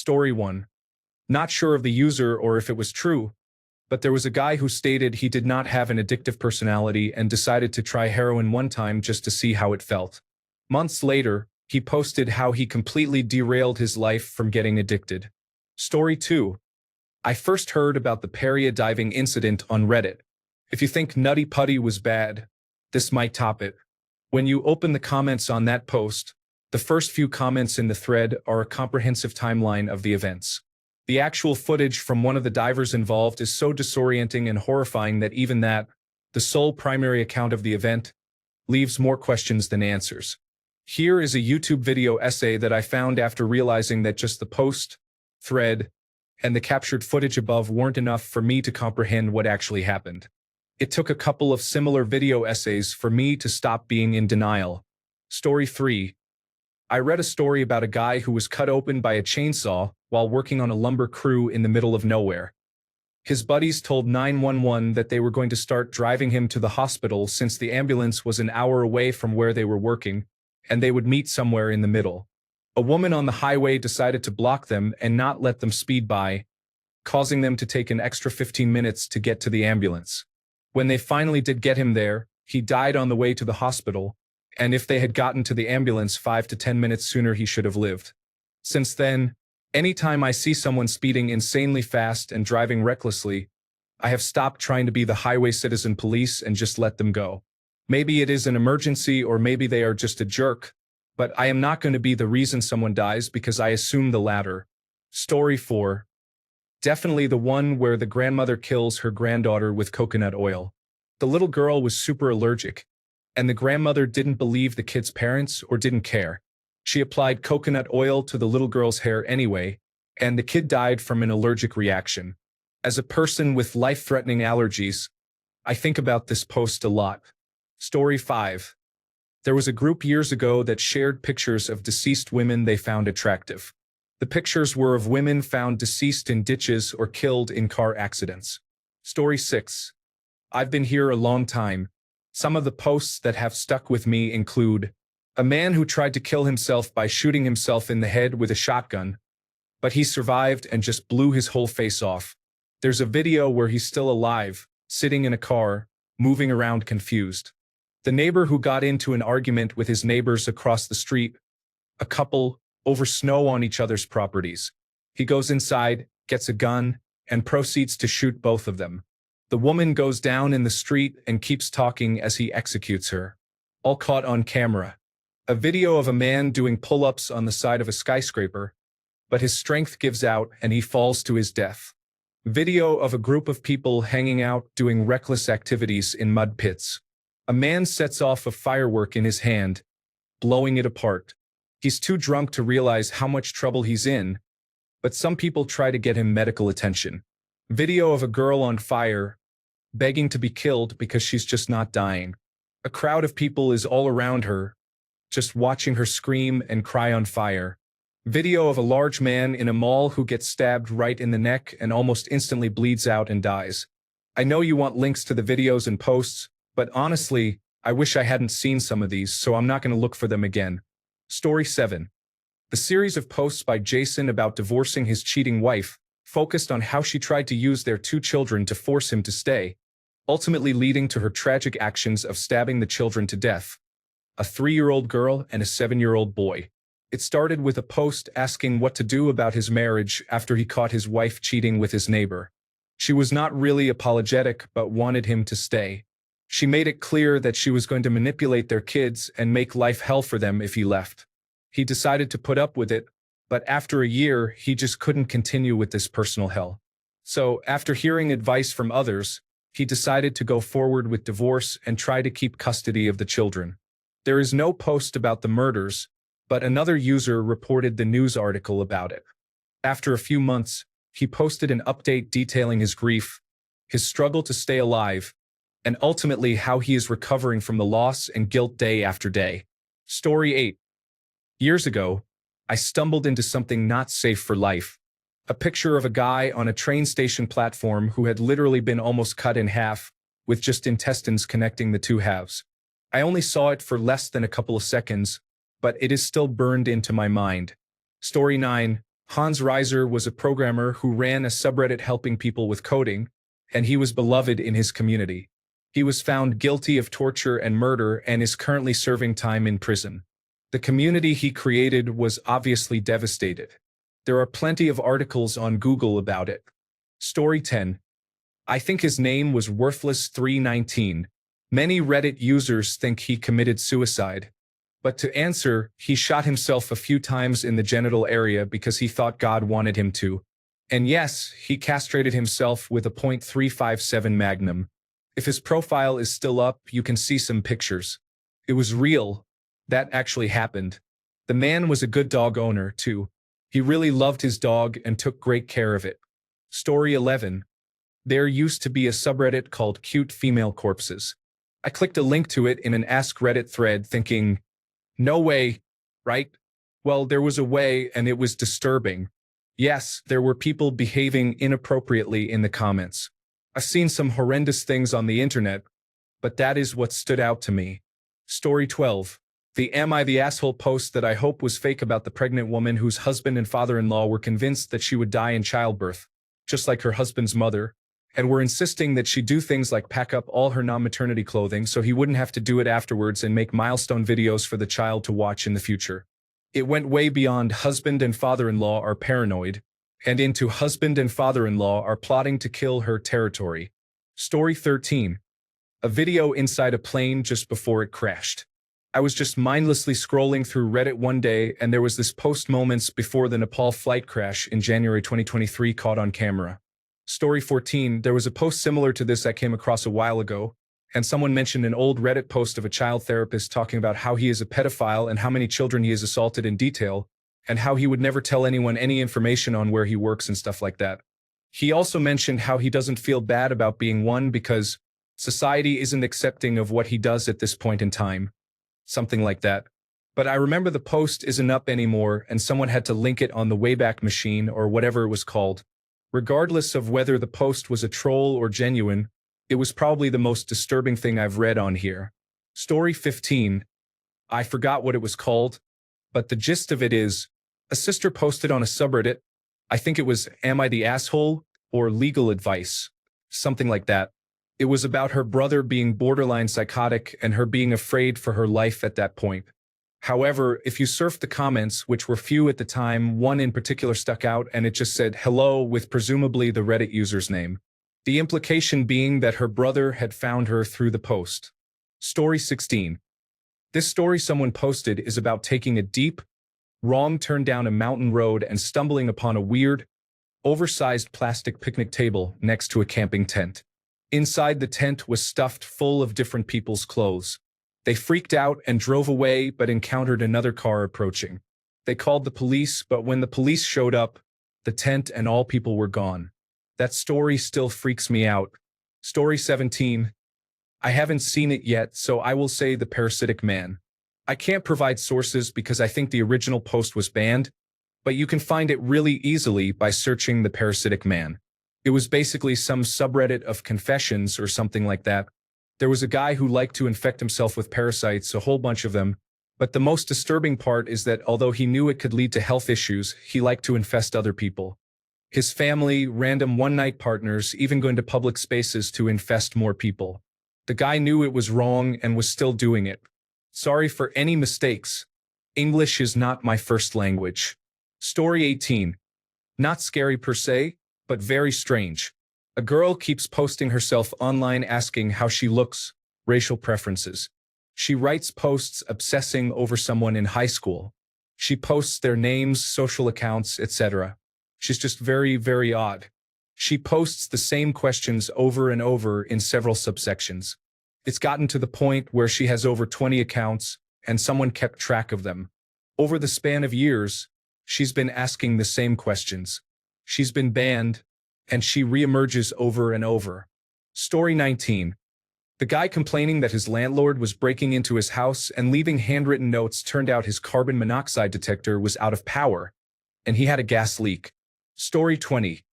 Story 1. Not sure of the user or if it was true, but there was a guy who stated he did not have an addictive personality and decided to try heroin one time just to see how it felt. Months later, he posted how he completely derailed his life from getting addicted. Story 2. I first heard about the Paria diving incident on Reddit. If you think Nutty Putty was bad, this might top it. When you open the comments on that post, the first few comments in the thread are a comprehensive timeline of the events. The actual footage from one of the divers involved is so disorienting and horrifying that even that, the sole primary account of the event, leaves more questions than answers. Here is a YouTube video essay that I found after realizing that just the post, thread, and the captured footage above weren't enough for me to comprehend what actually happened. It took a couple of similar video essays for me to stop being in denial. Story 3. I read a story about a guy who was cut open by a chainsaw while working on a lumber crew in the middle of nowhere. His buddies told 911 that they were going to start driving him to the hospital since the ambulance was an hour away from where they were working, and they would meet somewhere in the middle. A woman on the highway decided to block them and not let them speed by, causing them to take an extra 15 minutes to get to the ambulance. When they finally did get him there, he died on the way to the hospital, and if they had gotten to the ambulance 5 to 10 minutes sooner, he should have lived. Since then, anytime I see someone speeding insanely fast and driving recklessly, I have stopped trying to be the highway citizen police and just let them go. Maybe it is an emergency or maybe they are just a jerk, but I am not going to be the reason someone dies because I assume the latter. Story 4. Definitely the one where the grandmother kills her granddaughter with coconut oil. The little girl was super allergic, and the grandmother didn't believe the kid's parents or didn't care. She applied coconut oil to the little girl's hair anyway, and the kid died from an allergic reaction. As a person with life-threatening allergies, I think about this post a lot. Story 5. There was a group years ago that shared pictures of deceased women they found attractive. The pictures were of women found deceased in ditches or killed in car accidents. Story 6. I've been here a long time. Some of the posts that have stuck with me include a man who tried to kill himself by shooting himself in the head with a shotgun, but he survived and just blew his whole face off. There's a video where he's still alive, sitting in a car, moving around confused. The neighbor who got into an argument with his neighbors across the street, a couple, over snow on each other's properties. He goes inside, gets a gun, and proceeds to shoot both of them. The woman goes down in the street and keeps talking as he executes her. All caught on camera. A video of a man doing pull-ups on the side of a skyscraper, but his strength gives out and he falls to his death. Video of a group of people hanging out doing reckless activities in mud pits. A man sets off a firework in his hand, blowing it apart. He's too drunk to realize how much trouble he's in, but some people try to get him medical attention. Video of a girl on fire, begging to be killed because she's just not dying. A crowd of people is all around her, just watching her scream and cry on fire. Video of a large man in a mall who gets stabbed right in the neck and almost instantly bleeds out and dies. I know you want links to the videos and posts, but honestly, I wish I hadn't seen some of these, so I'm not going to look for them again. Story 7. The series of posts by Jason about divorcing his cheating wife focused on how she tried to use their 2 children to force him to stay, ultimately leading to her tragic actions of stabbing the children to death. A 3-year-old girl and a 7-year-old boy. It started with a post asking what to do about his marriage after he caught his wife cheating with his neighbor. She was not really apologetic but wanted him to stay. She made it clear that she was going to manipulate their kids and make life hell for them if he left. He decided to put up with it, but after a year, he just couldn't continue with this personal hell. So, after hearing advice from others, he decided to go forward with divorce and try to keep custody of the children. There is no post about the murders, but another user reported the news article about it. After a few months, he posted an update detailing his grief, his struggle to stay alive, and ultimately how he is recovering from the loss and guilt day after day. Story 8. Years ago, I stumbled into something not safe for life. A picture of a guy on a train station platform who had literally been almost cut in half, with just intestines connecting the 2 halves. I only saw it for less than a couple of seconds, but it is still burned into my mind. Story 9. Hans Reiser was a programmer who ran a subreddit helping people with coding, and he was beloved in his community. He was found guilty of torture and murder and is currently serving time in prison. The community he created was obviously devastated. There are plenty of articles on Google about it. Story 10. I think his name was Worthless319. Many Reddit users think he committed suicide. But to answer, he shot himself a few times in the genital area because he thought God wanted him to. And yes, he castrated himself with a .357 Magnum. If his profile is still up, you can see some pictures. It was real. That actually happened. The man was a good dog owner, too. He really loved his dog and took great care of it. Story 11. There used to be a subreddit called Cute Female Corpses. I clicked a link to it in an AskReddit thread thinking, no way, right? Well, there was a way, and it was disturbing. Yes, there were people behaving inappropriately in the comments. I've seen some horrendous things on the internet, but that is what stood out to me. Story 12. The Am I the Asshole post that I hope was fake about the pregnant woman whose husband and father-in-law were convinced that she would die in childbirth, just like her husband's mother, and were insisting that she do things like pack up all her non-maternity clothing so he wouldn't have to do it afterwards and make milestone videos for the child to watch in the future. It went way beyond husband and father-in-law are paranoid, and into husband and father-in-law are plotting to kill her territory. Story 13. A video inside a plane just before it crashed. I was just mindlessly scrolling through Reddit one day and there was this post moments before the Nepal flight crash in January 2023 caught on camera. Story 14, there was a post similar to this I came across a while ago, and someone mentioned an old Reddit post of a child therapist talking about how he is a pedophile and how many children he has assaulted in detail, and how he would never tell anyone any information on where he works and stuff like that. He also mentioned how he doesn't feel bad about being one because society isn't accepting of what he does at this point in time. Something like that. But I remember the post isn't up anymore and someone had to link it on the Wayback Machine or whatever it was called. Regardless of whether the post was a troll or genuine, it was probably the most disturbing thing I've read on here. Story 15. I forgot what it was called, but the gist of it is, a sister posted on a subreddit, I think it was Am I the Asshole? Or Legal Advice. Something like that. It was about her brother being borderline psychotic and her being afraid for her life at that point. However, if you surfed the comments, which were few at the time, one in particular stuck out and it just said hello with presumably the Reddit user's name. The implication being that her brother had found her through the post. Story 16. This story someone posted is about taking a deep, wrong turn down a mountain road and stumbling upon a weird, oversized plastic picnic table next to a camping tent. Inside the tent was stuffed full of different people's clothes. They freaked out and drove away but encountered another car approaching. They called the police, but when the police showed up, the tent and all people were gone. That story still freaks me out. Story 17. I haven't seen it yet, so I will say The Parasitic Man. I can't provide sources because I think the original post was banned, but you can find it really easily by searching The Parasitic Man. It was basically some subreddit of confessions or something like that. There was a guy who liked to infect himself with parasites, a whole bunch of them, but the most disturbing part is that although he knew it could lead to health issues, he liked to infest other people. His family, random one-night partners, even going to public spaces to infest more people. The guy knew it was wrong and was still doing it. Sorry for any mistakes. English is not my first language. Story 18. Not scary per se, but very strange. A girl keeps posting herself online asking how she looks, racial preferences. She writes posts obsessing over someone in high school. She posts their names, social accounts, etc. She's just very, very odd. She posts the same questions over and over in several subsections. It's gotten to the point where she has over 20 accounts, and someone kept track of them. Over the span of years, she's been asking the same questions. She's been banned, and she reemerges over and over. Story 19. The guy complaining that his landlord was breaking into his house and leaving handwritten notes turned out his carbon monoxide detector was out of power, and he had a gas leak. Story 20.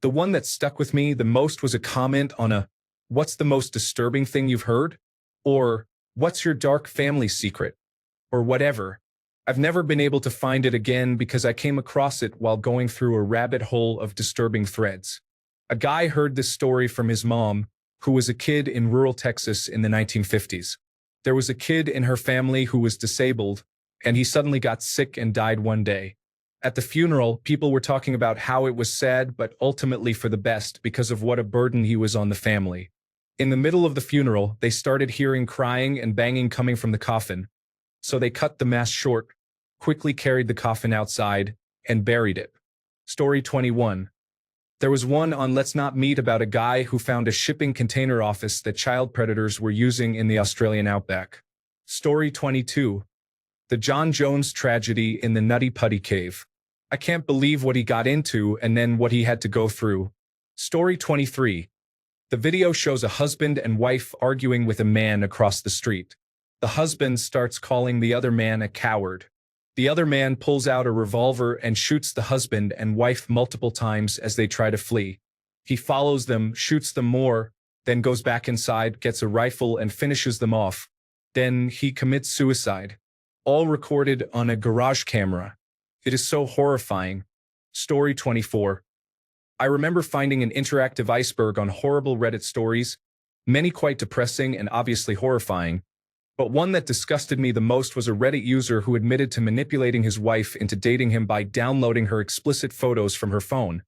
The one that stuck with me the most was a comment on a, "What's the most disturbing thing you've heard?" or "What's your dark family secret?" or whatever. I've never been able to find it again because I came across it while going through a rabbit hole of disturbing threads. A guy heard this story from his mom, who was a kid in rural Texas in the 1950s. There was a kid in her family who was disabled, and he suddenly got sick and died one day. At the funeral, people were talking about how it was sad but ultimately for the best because of what a burden he was on the family. In the middle of the funeral, they started hearing crying and banging coming from the coffin. So they cut the mass short, quickly carried the coffin outside, and buried it. Story 21. There was one on Let's Not Meet about a guy who found a shipping container office that child predators were using in the Australian outback. Story 22. The John Jones tragedy in the Nutty Putty Cave. I can't believe what he got into and then what he had to go through. Story 23. The video shows a husband and wife arguing with a man across the street. The husband starts calling the other man a coward. The other man pulls out a revolver and shoots the husband and wife multiple times as they try to flee. He follows them, shoots them more, then goes back inside, gets a rifle and finishes them off. Then he commits suicide. All recorded on a garage camera. It is so horrifying. Story 24. I remember finding an interactive iceberg on horrible Reddit stories, many quite depressing and obviously horrifying. But one that disgusted me the most was a Reddit user who admitted to manipulating his wife into dating him by downloading her explicit photos from her phone,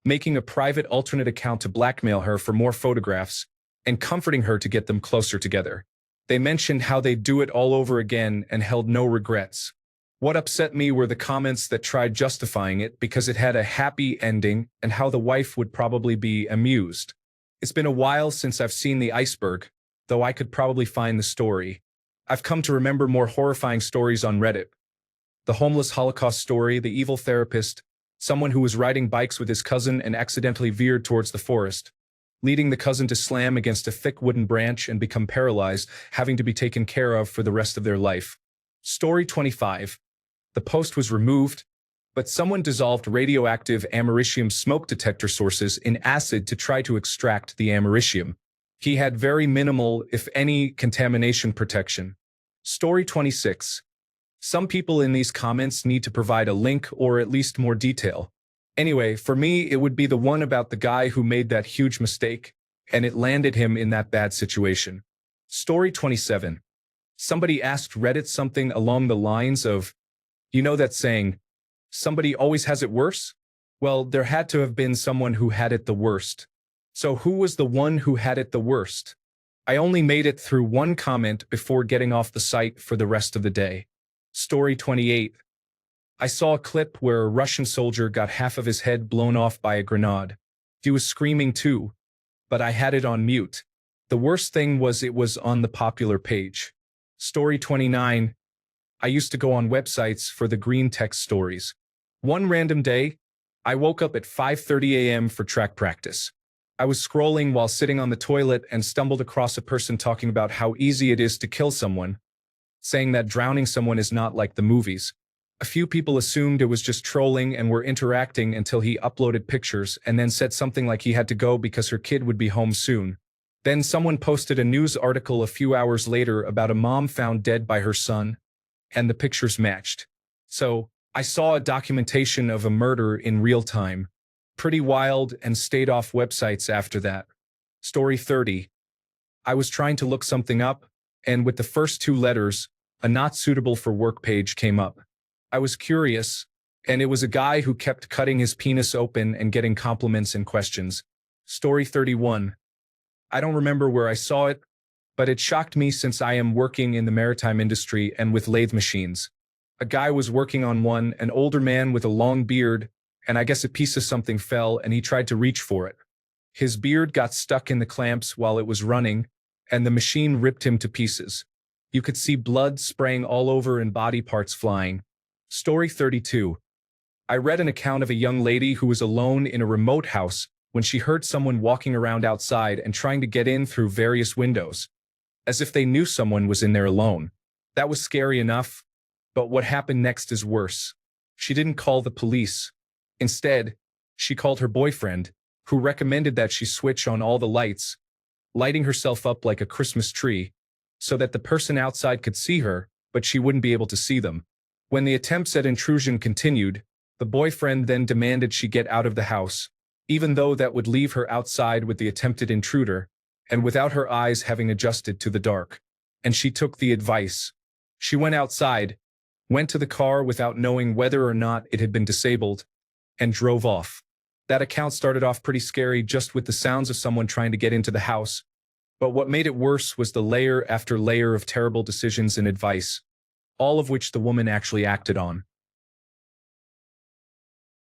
making a private alternate account to blackmail her for more photographs, and comforting her to get them closer together. They mentioned how they'd do it all over again and held no regrets. What upset me were the comments that tried justifying it because it had a happy ending and how the wife would probably be amused. It's been a while since I've seen the iceberg, though I could probably find the story. I've come to remember more horrifying stories on Reddit. The homeless Holocaust story, the evil therapist, someone who was riding bikes with his cousin and accidentally veered towards the forest, leading the cousin to slam against a thick wooden branch and become paralyzed, having to be taken care of for the rest of their life. Story 25. The post was removed, but someone dissolved radioactive americium smoke detector sources in acid to try to extract the americium. He had very minimal, if any, contamination protection. Story 26. Some people in these comments need to provide a link or at least more detail. Anyway, for me, it would be the one about the guy who made that huge mistake, and it landed him in that bad situation. Story 27. Somebody asked Reddit something along the lines of, you know that saying, somebody always has it worse? Well, there had to have been someone who had it the worst. So who was the one who had it the worst? I only made it through one comment before getting off the site for the rest of the day. Story 28. I saw a clip where a Russian soldier got half of his head blown off by a grenade. He was screaming too, but I had it on mute. The worst thing was it was on the popular page. Story 29. I used to go on websites for the green text stories. One random day, I woke up at 5:30 a.m. for track practice. I was scrolling while sitting on the toilet and stumbled across a person talking about how easy it is to kill someone, saying that drowning someone is not like the movies. A few people assumed it was just trolling and were interacting until he uploaded pictures and then said something like he had to go because her kid would be home soon. Then someone posted a news article a few hours later about a mom found dead by her son, and the pictures matched. So, I saw a documentation of a murder in real time. Pretty wild, and stayed off websites after that. Story 30. I was trying to look something up, and with the first two letters, a not suitable for work page came up. I was curious, and it was a guy who kept cutting his penis open and getting compliments and questions. Story 31. I don't remember where I saw it, but it shocked me since I am working in the maritime industry and with lathe machines. A guy was working on one, an older man with a long beard, and I guess a piece of something fell and he tried to reach for it. His beard got stuck in the clamps while it was running, and the machine ripped him to pieces. You could see blood spraying all over and body parts flying. Story 32. I read an account of a young lady who was alone in a remote house when she heard someone walking around outside and trying to get in through various windows, as if they knew someone was in there alone. That was scary enough, but what happened next is worse. She didn't call the police. Instead, she called her boyfriend, who recommended that she switch on all the lights, lighting herself up like a Christmas tree, so that the person outside could see her, but she wouldn't be able to see them. When the attempts at intrusion continued, the boyfriend then demanded she get out of the house, even though that would leave her outside with the attempted intruder, and without her eyes having adjusted to the dark. And she took the advice. She went outside, went to the car without knowing whether or not it had been disabled, and drove off. That account started off pretty scary just with the sounds of someone trying to get into the house, but what made it worse was the layer after layer of terrible decisions and advice, all of which the woman actually acted on.